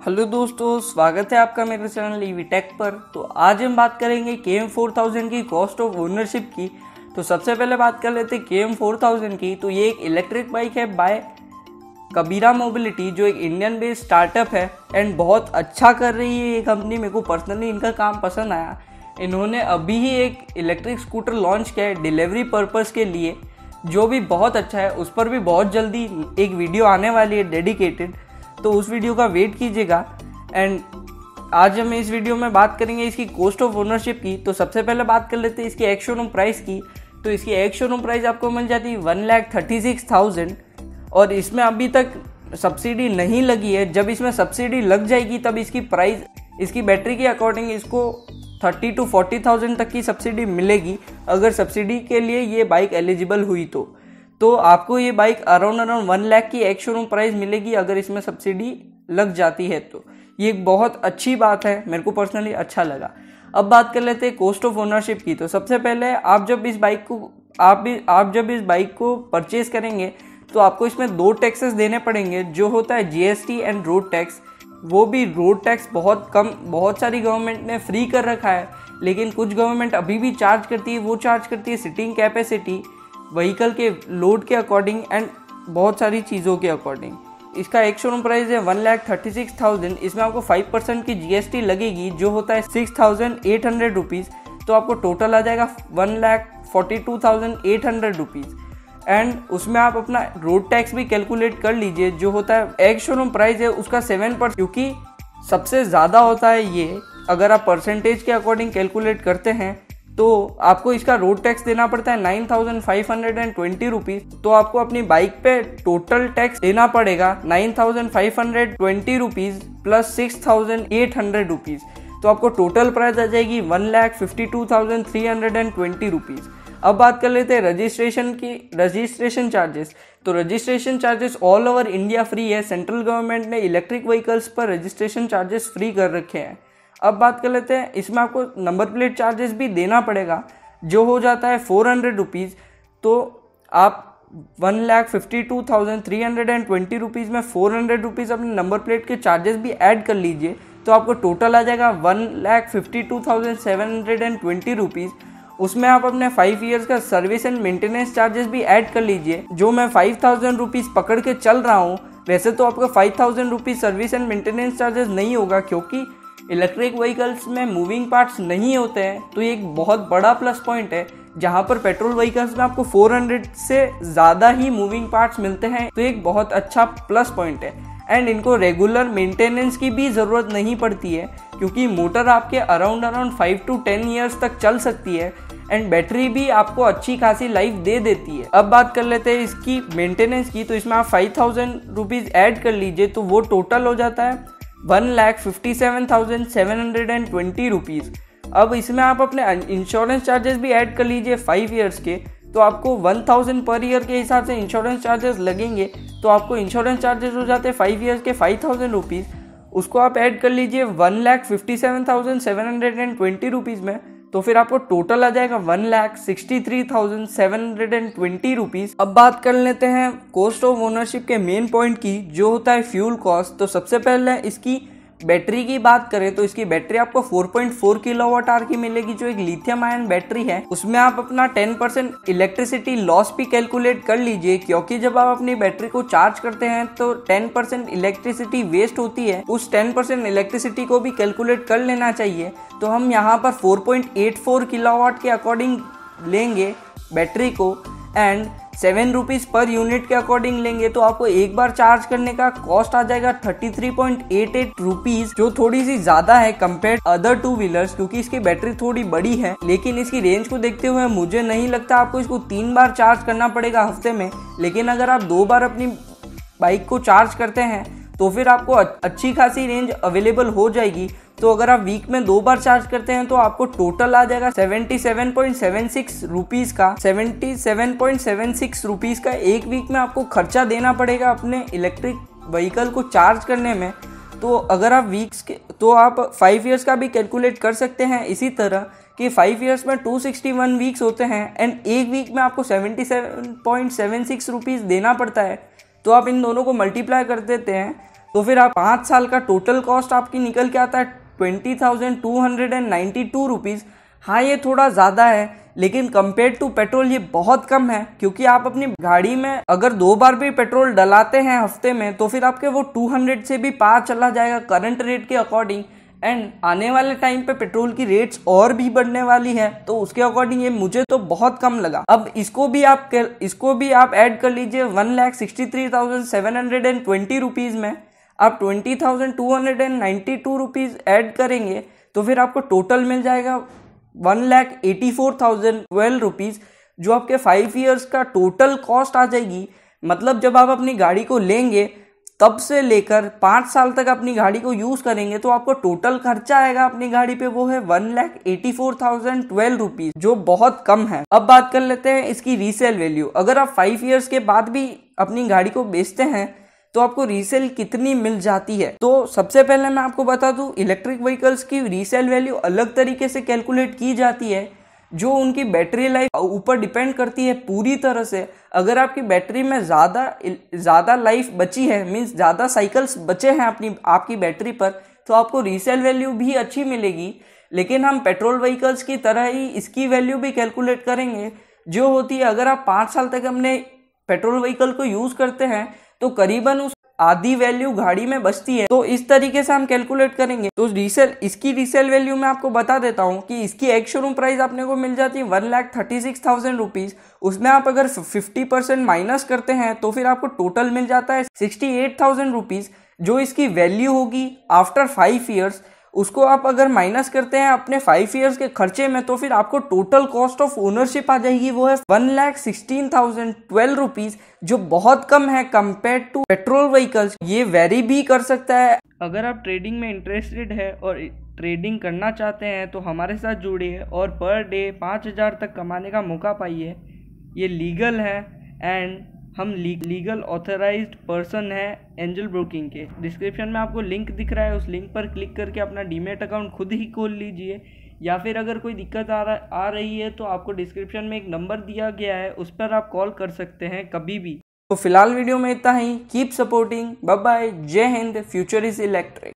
Hello दोस्तों, स्वागत है आपका मेरे चैनल ईवी टेक पर। तो आज हम बात करेंगे KM4000 की कॉस्ट ऑफ ओनरशिप की। तो सबसे पहले बात कर लेते हैं KM4000 की। तो ये एक इलेक्ट्रिक बाइक है बाय कबीरा मोबिलिटी, जो एक इंडियन बेस्ड स्टार्टअप है एंड बहुत अच्छा कर रही है ये कंपनी। मेरे को पर्सनली इनका काम पसंद आया। इन्होंने अभी ही एक इलेक्ट्रिक स्कूटर लॉन्च किया है डिलीवरी पर्पज़ के लिए, जो भी बहुत अच्छा है। उस पर भी बहुत जल्दी एक वीडियो आने वाली है डेडिकेटेड, तो उस वीडियो का वेट कीजिएगा। एंड आज हम इस वीडियो में बात करेंगे इसकी कॉस्ट ऑफ ओनरशिप की। तो सबसे पहले बात कर लेते हैं इसकी एक्स शोरूम प्राइस की। तो इसकी एक्स शोरूम प्राइस आपको मिल जाती है 1,36,000 और इसमें अभी तक सब्सिडी नहीं लगी है। जब इसमें सब्सिडी लग जाएगी तब इसकी प्राइस, इसकी बैटरी के अकॉर्डिंग इसको 30,000 to 40,000 तक की सब्सिडी मिलेगी, अगर सब्सिडी के लिए ये बाइक एलिजिबल हुई तो आपको ये बाइक अराउंड 1 लाख की एक्स शोरूम प्राइस मिलेगी अगर इसमें सब्सिडी लग जाती है। तो ये एक बहुत अच्छी बात है, मेरे को पर्सनली अच्छा लगा। अब बात कर लेते हैं कॉस्ट ऑफ ओनरशिप की। तो सबसे पहले आप जब इस बाइक को परचेज करेंगे तो आपको इसमें 2 टैक्सेस देने पड़ेंगे, जो होता है GST एंड रोड टैक्स। वो भी रोड टैक्स बहुत कम, बहुत सारी गवर्नमेंट ने फ्री कर रखा है, लेकिन कुछ गवर्नमेंट अभी भी चार्ज करती है। वो चार्ज करती है सिटिंग कैपेसिटी, व्हीकल के लोड के अकॉर्डिंग एंड बहुत सारी चीज़ों के अकॉर्डिंग। इसका एक शोरूम प्राइस है 1,36,000। इसमें आपको 5% की GST लगेगी, जो होता है 6,800 रुपीज़। तो आपको टोटल आ जाएगा 1,42,800 रुपीज़। एंड उसमें आप अपना रोड टैक्स भी कैलकुलेट कर लीजिए, जो होता है एक शोरूम प्राइस है उसका 7%, क्योंकि सबसे ज़्यादा होता है ये। अगर आप परसेंटेज के अकॉर्डिंग कैलकुलेट करते हैं तो आपको इसका रोड टैक्स देना पड़ता है 9,520 रुपीज़। तो आपको अपनी बाइक पे टोटल टैक्स देना पड़ेगा 9,520 रुपीज़ प्लस 6,800 रुपीज़। तो आपको टोटल प्राइस आ जाएगी 1,52,320 रुपीज़। अब बात कर लेते हैं रजिस्ट्रेशन चार्जेस। तो registration charges all over India free है। सेंट्रल गवर्नमेंट ने इलेक्ट्रिक व्हीकल्स पर रजिस्ट्रेशन चार्जेस फ्री कर रखे हैं। अब बात कर लेते हैं, इसमें आपको नंबर प्लेट चार्जेस भी देना पड़ेगा, जो हो जाता है 400 रुपीज़। तो आप 1,52,320 रुपीज़ में 400 रुपीज़ अपने नंबर प्लेट के चार्जेस भी ऐड कर लीजिए, तो आपको टोटल आ जाएगा 1,52,720 रुपीज़। उसमें आप अपने 5 ईयर्स का सर्विस एंड मेंटेनेंस चार्जेस भी ऐड कर लीजिए, जो मैं 5,000 रुपीज़ पकड़ के चल रहा हूँ। वैसे तो आपका 5,000 rupees service and maintenance charges नहीं होगा, क्योंकि इलेक्ट्रिक व्हीकल्स में मूविंग पार्ट्स नहीं होते हैं। तो ये एक बहुत बड़ा प्लस पॉइंट है, जहाँ पर पेट्रोल व्हीकल्स में आपको 400 से ज़्यादा ही मूविंग पार्ट्स मिलते हैं। तो एक बहुत अच्छा प्लस पॉइंट है। एंड इनको रेगुलर मेंटेनेंस की भी ज़रूरत नहीं पड़ती है, क्योंकि मोटर आपके अराउंड 5 to 10 ईयर्स तक चल सकती है एंड बैटरी भी आपको अच्छी खासी लाइफ दे देती है। अब बात कर लेते हैं इसकी मेंटेनेंस की। तो इसमें आप 5,000 रुपीज़ ऐड कर लीजिए, तो वो टोटल हो जाता है 1,57,720 रुपीज़। अब इसमें आप अपने इंश्योरेंस चार्जेस भी ऐड कर लीजिए 5 ईयर्स के, तो आपको 1,000 पर ईयर के हिसाब से इंश्योरेंस चार्जेस लगेंगे। तो आपको इंश्योरेंस चार्जेस हो जाते हैं 5 ईयर्स के 5,000 रुपीज़। उसको आप ऐड कर लीजिए 1,57,720 रुपीज़ में, तो फिर आपको टोटल आ जाएगा 1,63,720 रुपीज़। अब बात कर लेते हैं कॉस्ट ऑफ ओनरशिप के मेन पॉइंट की, जो होता है फ्यूल कॉस्ट। तो सबसे पहले इसकी बैटरी की बात करें तो इसकी बैटरी आपको 4.4 किलोवाट आवर की मिलेगी, जो एक लिथियम आयन बैटरी है। उसमें आप अपना 10% इलेक्ट्रिसिटी लॉस भी कैलकुलेट कर लीजिए, क्योंकि जब आप अपनी बैटरी को चार्ज करते हैं तो 10% इलेक्ट्रिसिटी वेस्ट होती है। उस 10% इलेक्ट्रिसिटी को भी कैलकुलेट कर लेना चाहिए। तो हम यहाँ पर 4.84 किलोवाट के अकॉर्डिंग लेंगे बैटरी को एंड 7 रुपीज़ पर यूनिट के अकॉर्डिंग लेंगे, तो आपको एक बार चार्ज करने का कॉस्ट आ जाएगा 33.88 रुपीज़, जो थोड़ी सी ज़्यादा है कंपेयर अदर 2 व्हीलर्स, क्योंकि इसकी बैटरी थोड़ी बड़ी है। लेकिन इसकी रेंज को देखते हुए मुझे नहीं लगता आपको इसको 3 बार चार्ज करना पड़ेगा हफ्ते में। लेकिन अगर आप 2 बार अपनी बाइक को चार्ज करते हैं तो फिर आपको अच्छी खासी रेंज अवेलेबल हो जाएगी। तो अगर आप वीक में 2 बार चार्ज करते हैं तो आपको टोटल आ जाएगा 77.76 रुपीज़ का 77.76 रुपीज़ का एक वीक में आपको खर्चा देना पड़ेगा अपने इलेक्ट्रिक व्हीकल को चार्ज करने में। तो अगर आप आप 5 ईयर्स का भी कैलकुलेट कर सकते हैं इसी तरह कि 5 ईयर्स में 261 वीक्स होते हैं एंड एक वीक में आपको 77.76 रुपीज़ देना पड़ता है। तो आप इन दोनों को मल्टीप्लाई कर देते हैं तो फिर आप 5 साल का टोटल कॉस्ट आपकी निकल के आता है 20,292 रुपीज़। हाँ, ये थोड़ा ज़्यादा है, लेकिन कंपेयर टू पेट्रोल ये बहुत कम है, क्योंकि आप अपनी गाड़ी में अगर 2 बार भी पेट्रोल डलाते हैं हफ्ते में तो फिर आपके वो 200 से भी पार चला जाएगा करंट रेट के अकॉर्डिंग। एंड आने वाले टाइम पे पेट्रोल की रेट्स और भी बढ़ने वाली है, तो उसके अकॉर्डिंग ये मुझे तो बहुत कम लगा। अब इसको भी आप ऐड कर लीजिए 1,63,720 रुपीज़ में। आप 20,292 रुपीज़ ऐड करेंगे तो फिर आपको टोटल मिल जाएगा 1,84,012 रुपीज़, जो आपके 5 ईयर्स का टोटल कॉस्ट आ जाएगी। मतलब जब आप अपनी गाड़ी को लेंगे तब से लेकर 5 साल तक अपनी गाड़ी को यूज़ करेंगे तो आपको टोटल खर्चा आएगा अपनी गाड़ी पे, वो है 1,84,012 रुपीज़, जो बहुत कम है। अब बात कर लेते हैं इसकी रीसेल वैल्यू। अगर आप 5 ईयर्स के बाद भी अपनी गाड़ी को बेचते हैं तो आपको रीसेल कितनी मिल जाती है। तो सबसे पहले मैं आपको बता दूं, इलेक्ट्रिक व्हीकल्स की रीसेल वैल्यू अलग तरीके से कैलकुलेट की जाती है, जो उनकी बैटरी लाइफ ऊपर डिपेंड करती है पूरी तरह से। अगर आपकी बैटरी में ज़्यादा लाइफ बची है, मीन्स ज़्यादा साइकिल्स बचे हैं आपकी बैटरी पर, तो आपको रीसेल वैल्यू भी अच्छी मिलेगी। लेकिन हम पेट्रोल व्हीकल्स की तरह ही इसकी वैल्यू भी कैलकुलेट करेंगे, जो होती है अगर आप 5 साल तक अपने पेट्रोल व्हीकल को यूज़ करते हैं तो करीबन उस आधी वैल्यू गाड़ी में बचती है। तो इस तरीके से हम कैलकुलेट करेंगे। तो इसकी रीसेल वैल्यू मैं आपको बता देता हूँ कि इसकी एक शोरूम प्राइस आपने को मिल जाती है 1,36,000 रुपीज़। उसमें आप अगर 50% माइनस करते हैं तो फिर आपको टोटल मिल जाता है 68,000 रुपीज़, जो इसकी वैल्यू होगी आफ्टर 5 ईयर्स। उसको आप अगर माइनस करते हैं अपने 5 ईयर्स के खर्चे में तो फिर आपको टोटल कॉस्ट ऑफ ओनरशिप आ जाएगी, वो है 1,16,012 रुपीज़, जो बहुत कम है कंपेयर टू पेट्रोल व्हीकल्स। ये वेरी भी कर सकता है। अगर आप ट्रेडिंग में इंटरेस्टेड है और ट्रेडिंग करना चाहते हैं तो हमारे साथ जुड़िए और पर डे 5,000 तक कमाने का मौका पाइए। ये लीगल है एंड हम लीगल ऑथराइज्ड पर्सन है एंजल ब्रोकिंग के। डिस्क्रिप्शन में आपको लिंक दिख रहा है, उस लिंक पर क्लिक करके अपना डीमैट अकाउंट खुद ही खोल लीजिए, या फिर अगर कोई दिक्कत आ रही है तो आपको डिस्क्रिप्शन में एक नंबर दिया गया है, उस पर आप कॉल कर सकते हैं कभी भी। तो फिलहाल वीडियो में इतना ही। कीप सपोर्टिंग, बाय बाय, जय हिंद, फ्यूचर इज इलेक्ट्रिक।